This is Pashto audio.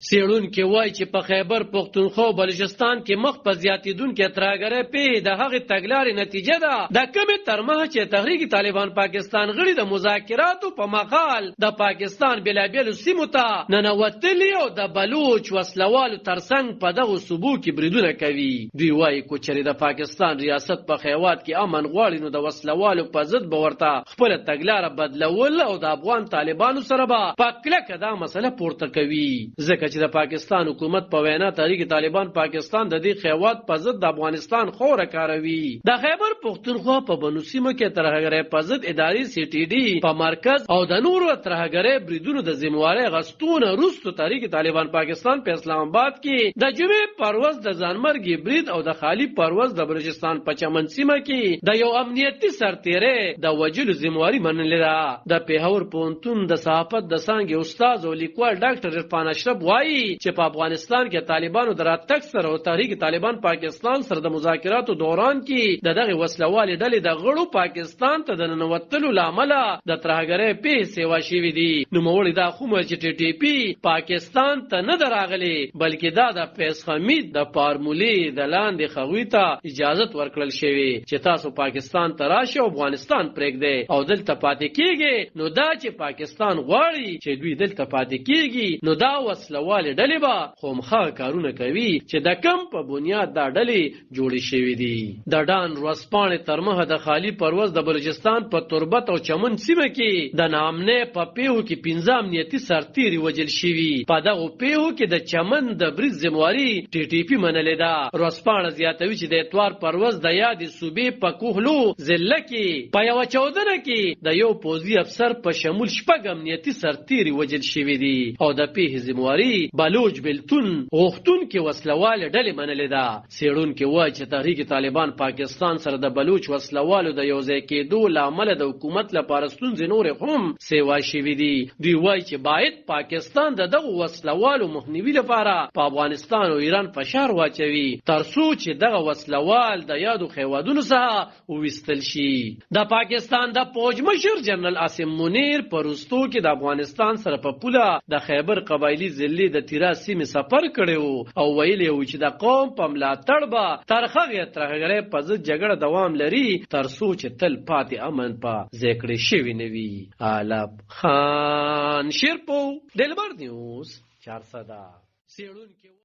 څېړونکي وایي چې په خیبر پښتونخوا او بلوچستان کې مخ په زیاتېدونکې ترهګرۍ پیښې د هغې تګلارې نتیجه ده د کومې تر مخه چې تحریک طالبان پاکستان غړي د مذاکراتو په مقال د پاکستان بېلابېلو سیمو ته ننوتلي او د بلوچ وسلوالو ترڅنګ په دغو صوبو کې بریدونه کوي. دوی وایي که چېرې د پاکستان ریاست په خیوات کې امن غواړي نو د وسلوالو په ضد به ورته خپله تګلاره بدلول او د افغان طالبانو سره به په کلکه دا مسله پورته کوي. ځکه چې د پاکستان حکومت په وینا تحریک طالبان پاکستان د دې خیوات په ضد د افغانستان خوره کاروي. د خیبر پښتونخوا په بنو سیمو کې ترهګرۍ په ضد اداري سی ټي ډي په مرکز او د نورو ترهګرۍ بریدونو د ذمہوارۍ غستونه وروسته تحریک طالبان پاکستان په اسلام آباد کې د جمعې پرواز د ځانمرګي برید او د خالی پرواز د بلوچستان په چمن سیمه کې د یو امنیتي سرتیرۍ د وجلو ذمہواري منلې ده. د پیښور پوهنتون د صحافت د څانګې استاد او لیکوال ډاکټر عرفان اشرف وایي چې په افغانستان کې طالبانو د راتګ سره او تحریک طالبان پاکستان سره د مذاکراتو دوران کې د دغه وسلوالې ډلې د غړو پاکستان ته د ننوتلو له امله د ترهګرۍ پیښې سیوا شوي دي. نوموړي دا خو چې ټي ټي پي پاکستان ته نه ده راغلي بلکې دا د پیس خمید د فارمولې د لاندې هغوی ته اجازه ورکړل شوې چې تاسو پاکستان ته راشئ او افغانستان پرېږدئ او دلته پاتې کېږئ. نو دا چې پاکستان غواړي چې دوی دلته پاتې کېږي نو دا وسلوالې ډلې به خامخا کارونه کوي چې د کم په بنیاد دا ډلې جوړې شوې دي. د ډان ورځپاڼې تر مخه د خالي پرواز د بلوچستان په تربت او چمن سیمه کې د ناامنۍ په پیښو کې 15 امنیتي سرتیري وژل شوي. په دغو پیښو کې د چمن د برید ذمہواري ټي ټي پي منلې ده. ورځپاڼه زیاتوي چې د اتوار پرواز د یادې صوبې په کوهلو ضلع کې په یوه چاودنه کې د یو پوځي افسر په شمول 6 امنیتي سرتیري وژل شوي دي او د پیښې ذمہواري بلوچ بلتون غوښتونکې وسلوالې ډلې منلې ده. څېړونکي وایي چې تحریک طالبان پاکستان سره د بلوچ وسلوالو د یوځای کېدو له امله د حکومت لپاره ستونزې نورې هم سیوا شوي دي. دوی وایي چې باید پاکستان د دغو وسلوالو مخنیوي لپاره په افغانستان او ایران فشار واچوي تر څو چې دغه وسلوال د یادو خیوادونو څخه وویستل شي. د پاکستان د پوج مشر جنرال عاصم منیر په وروستو کې د افغانستان سره په پوله د خیبر قبایلي ضلع د تیراز سیمې سفر کړی او ویلي و چې د قوم په ملاتړ به تر هغې ترهګرۍ په ضد جګړه دوام لري تر څو چې تل پاتې امن په ځای کړی شوی نه وي. علب خان شیرپو دلبر نیوز 400